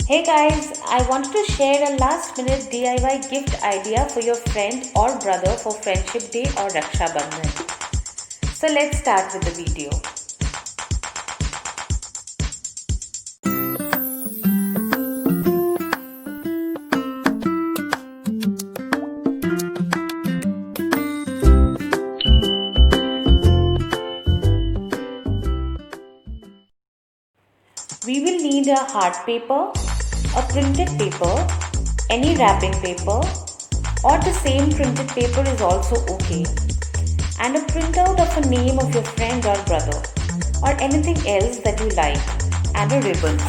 Hey guys, I wanted to share a last minute DIY gift idea for your friend or brother for Friendship Day or Rakshabandhan. So let's start with the video. We will need a hard paper, a printed paper, any wrapping paper, or the same printed paper is also okay, and a printout of a name of your friend or brother, or anything else that you like, and a ribbon.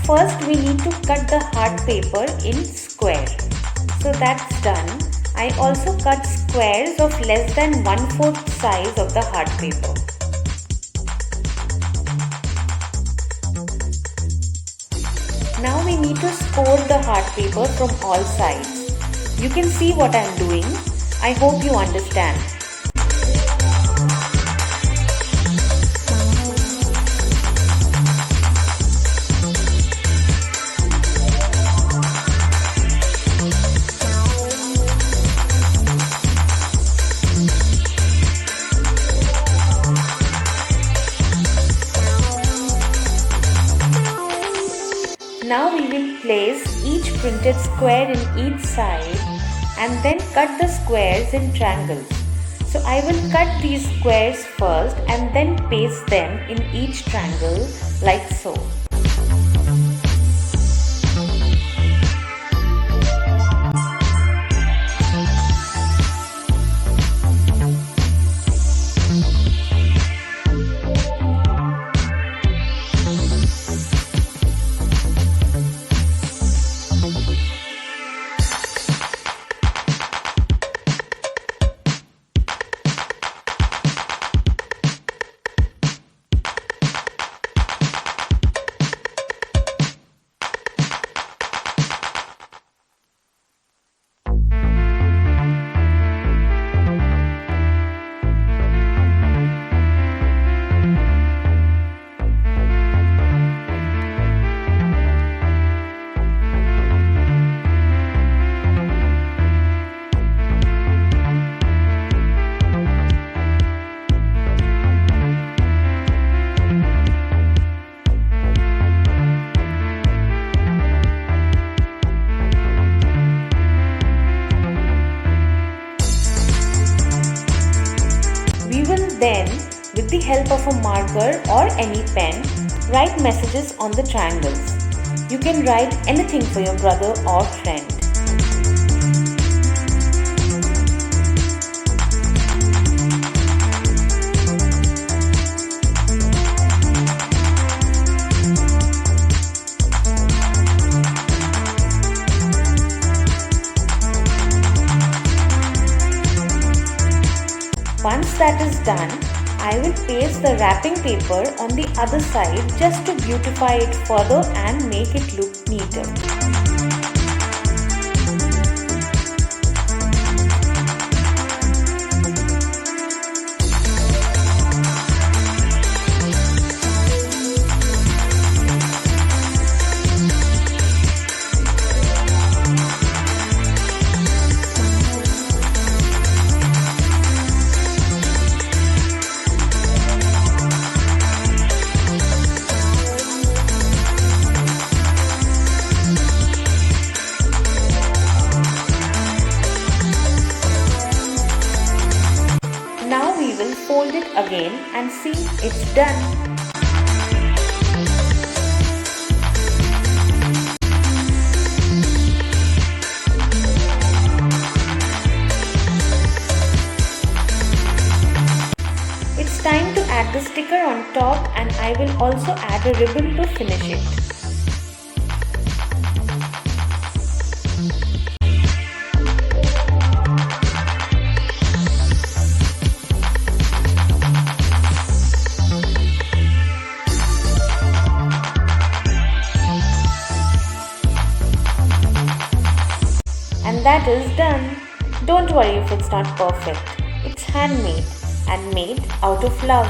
First, we need to cut the hard paper in square. So that's done. I also cut squares of less than 1/4 size of the hard paper. Now we need to score the hard paper from all sides. You can see what I am doing. I hope you understand. Now we will place each printed square in each side and then cut the squares in triangles. So I will cut these squares first and then paste them in each triangle like so. Then, with the help of a marker or any pen, write messages on the triangles. You can write anything for your brother or friend. Once that is done, I will paste the wrapping paper on the other side just to beautify it further and make it look neater. Now we will fold it again and see it's done. It's time to add the sticker on top and I will also add a ribbon to finish it. And that is done. Don't worry if it's not perfect. It's handmade and made out of love.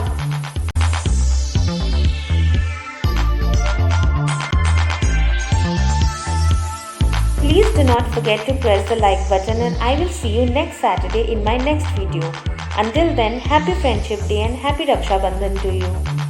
do not forget to press the like button, and I will see you next Saturday in my next video. Until then, happy Friendship Day and happy Rakshabandhan to you.